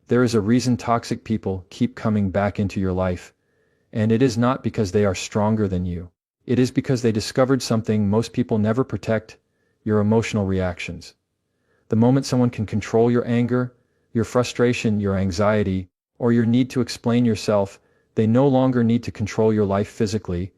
There is a reason toxic people keep coming back into your life, and it is not because they are stronger than you. It is because they discovered something most people never protect: your emotional reactions. The moment someone can control your anger, your frustration, your anxiety, or your need to explain yourself, they no longer need to control your life physically,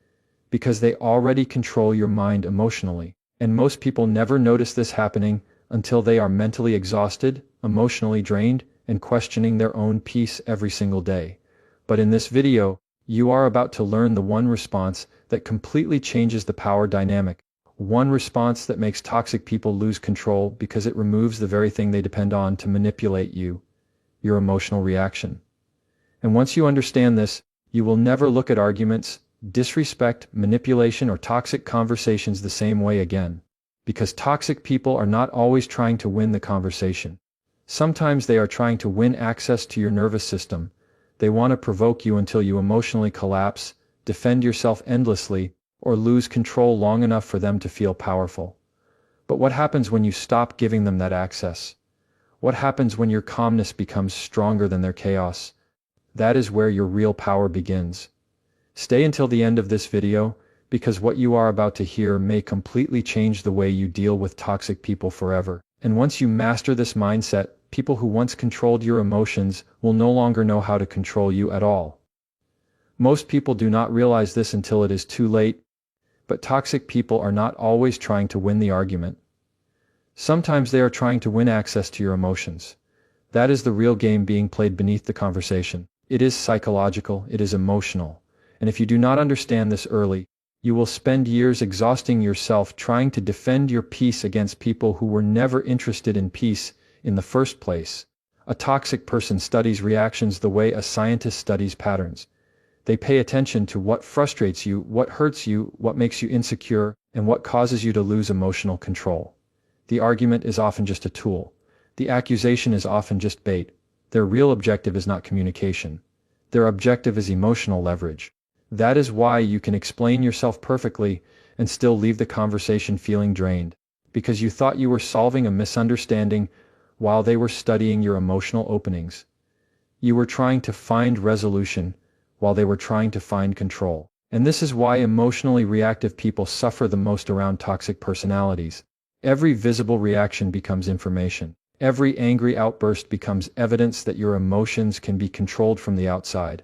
because they already control your mind emotionally. And most people never notice this happening until they are mentally exhausted, emotionally drained, and questioning their own peace every single day. But in this video, you are about to learn the one response that completely changes the power dynamic. One response that makes toxic people lose control because it removes the very thing they depend on to manipulate you: your emotional reaction. And once you understand this, you will never look at arguments, disrespect, manipulation, or toxic conversations the same way again. Because toxic people are not always trying to win the conversation. Sometimes they are trying to win access to your nervous system. They want to provoke you until you emotionally collapse, defend yourself endlessly, or lose control long enough for them to feel powerful. But what happens when you stop giving them that access? What happens when your calmness becomes stronger than their chaos? That is where your real power begins. Stay until the end of this video, because what you are about to hear may completely change the way you deal with toxic people forever. And once you master this mindset, people who once controlled your emotions will no longer know how to control you at all. Most people do not realize this until it is too late, but toxic people are not always trying to win the argument. Sometimes they are trying to win access to your emotions. That is the real game being played beneath the conversation. It is psychological, it is emotional. And if you do not understand this early, you will spend years exhausting yourself trying to defend your peace against people who were never interested in peace in the first place. A toxic person studies reactions the way a scientist studies patterns. They pay attention to what frustrates you, what hurts you, what makes you insecure, and what causes you to lose emotional control. The argument is often just a tool. The accusation is often just bait. Their real objective is not communication. Their objective is emotional leverage. That is why you can explain yourself perfectly and still leave the conversation feeling drained, because you thought you were solving a misunderstanding while they were studying your emotional openings. You were trying to find resolution while they were trying to find control. And this is why emotionally reactive people suffer the most around toxic personalities. Every visible reaction becomes information. Every angry outburst becomes evidence that your emotions can be controlled from the outside.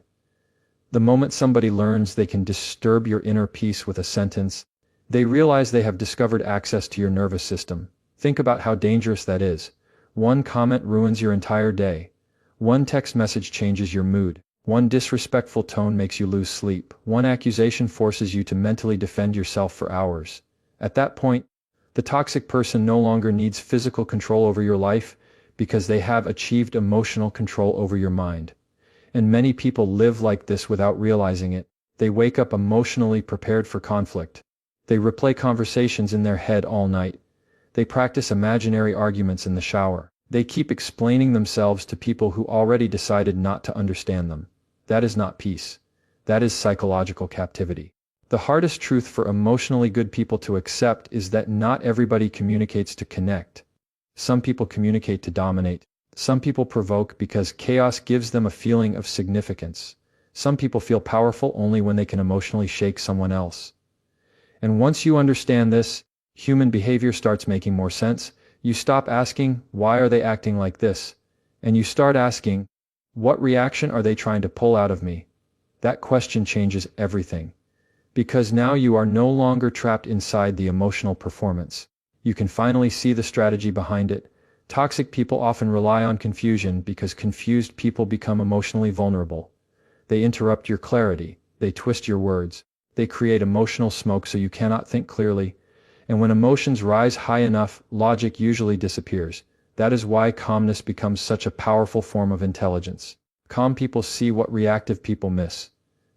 The moment somebody learns they can disturb your inner peace with a sentence, they realize they have discovered access to your nervous system. Think about how dangerous that is. One comment ruins your entire day. One text message changes your mood. One disrespectful tone makes you lose sleep. One accusation forces you to mentally defend yourself for hours. At that point, the toxic person no longer needs physical control over your life because they have achieved emotional control over your mind. And many people live like this without realizing it. They wake up emotionally prepared for conflict. They replay conversations in their head all night. They practice imaginary arguments in the shower. They keep explaining themselves to people who already decided not to understand them. That is not peace. That is psychological captivity. The hardest truth for emotionally good people to accept is that not everybody communicates to connect. Some people communicate to dominate. Some people provoke because chaos gives them a feeling of significance. Some people feel powerful only when they can emotionally shake someone else. And once you understand this, human behavior starts making more sense. You stop asking, why are they acting like this? And you start asking, what reaction are they trying to pull out of me? That question changes everything. Because now you are no longer trapped inside the emotional performance. You can finally see the strategy behind it. Toxic people often rely on confusion because confused people become emotionally vulnerable. They interrupt your clarity. They twist your words. They create emotional smoke so you cannot think clearly. And when emotions rise high enough, logic usually disappears. That is why calmness becomes such a powerful form of intelligence. Calm people see what reactive people miss.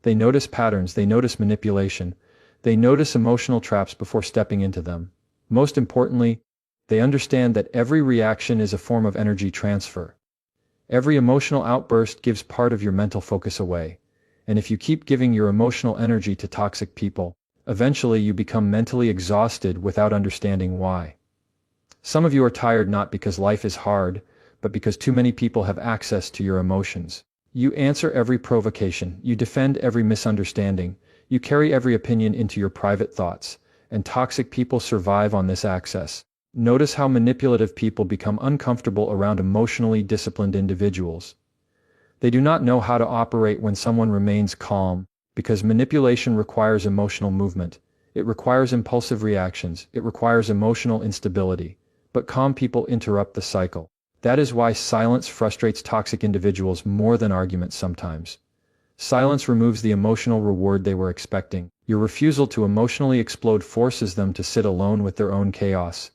They notice patterns, they notice manipulation, they notice emotional traps before stepping into them. Most importantly, they understand that every reaction is a form of energy transfer. Every emotional outburst gives part of your mental focus away. And if you keep giving your emotional energy to toxic people, eventually you become mentally exhausted without understanding why. Some of you are tired not because life is hard, but because too many people have access to your emotions. You answer every provocation, you defend every misunderstanding, you carry every opinion into your private thoughts, and toxic people survive on this access. Notice how manipulative people become uncomfortable around emotionally disciplined individuals. They do not know how to operate when someone remains calm, because manipulation requires emotional movement. It requires impulsive reactions, it requires emotional instability, but calm people interrupt the cycle. That is why silence frustrates toxic individuals more than arguments sometimes. Silence removes the emotional reward they were expecting. Your refusal to emotionally explode forces them to sit alone with their own chaos.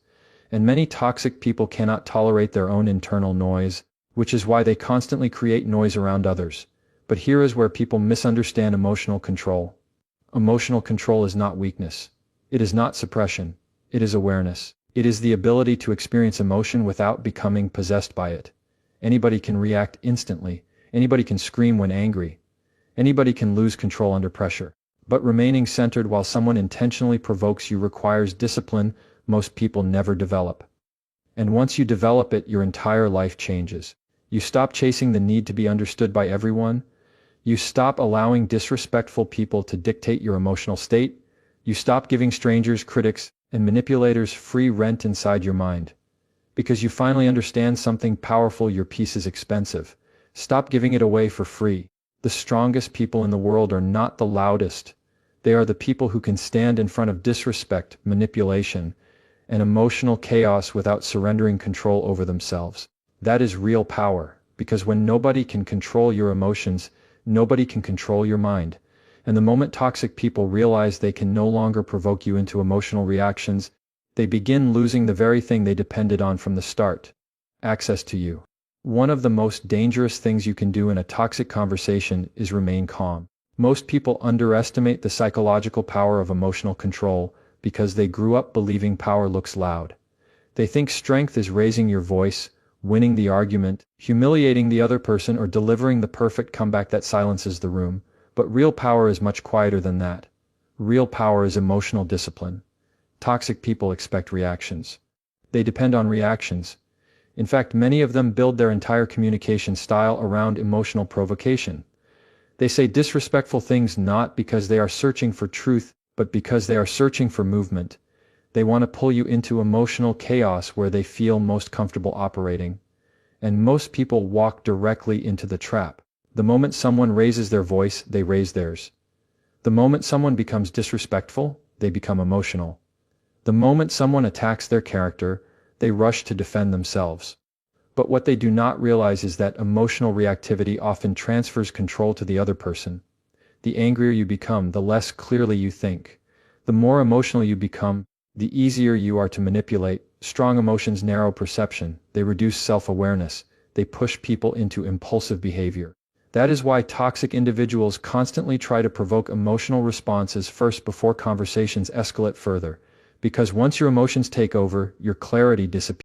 And many toxic people cannot tolerate their own internal noise, which is why they constantly create noise around others. But here is where people misunderstand emotional control. Emotional control is not weakness. It is not suppression. It is awareness. It is the ability to experience emotion without becoming possessed by it. Anybody can react instantly. Anybody can scream when angry. Anybody can lose control under pressure. But remaining centered while someone intentionally provokes you requires discipline most people never develop. And once you develop it, your entire life changes. You stop chasing the need to be understood by everyone. You stop allowing disrespectful people to dictate your emotional state. You stop giving strangers, critics, and manipulators free rent inside your mind. Because you finally understand something powerful: your peace is expensive. Stop giving it away for free. The strongest people in the world are not the loudest. They are the people who can stand in front of disrespect, manipulation, and emotional chaos without surrendering control over themselves. That is real power, because when nobody can control your emotions, nobody can control your mind. And the moment toxic people realize they can no longer provoke you into emotional reactions, they begin losing the very thing they depended on from the start: access to you. One of the most dangerous things you can do in a toxic conversation is remain calm. Most people underestimate the psychological power of emotional control because they grew up believing power looks loud. They think strength is raising your voice, winning the argument, humiliating the other person, or delivering the perfect comeback that silences the room. But real power is much quieter than that. Real power is emotional discipline. Toxic people expect reactions. They depend on reactions. In fact, many of them build their entire communication style around emotional provocation. They say disrespectful things not because they are searching for truth, but because they are searching for movement. They want to pull you into emotional chaos where they feel most comfortable operating. And most people walk directly into the trap. The moment someone raises their voice, they raise theirs. The moment someone becomes disrespectful, they become emotional. The moment someone attacks their character, they rush to defend themselves. But what they do not realize is that emotional reactivity often transfers control to the other person. The angrier you become, the less clearly you think. The more emotional you become, the easier you are to manipulate. Strong emotions narrow perception, they reduce self-awareness, they push people into impulsive behavior. That is why toxic individuals constantly try to provoke emotional responses first before conversations escalate further. Because once your emotions take over, your clarity disappears.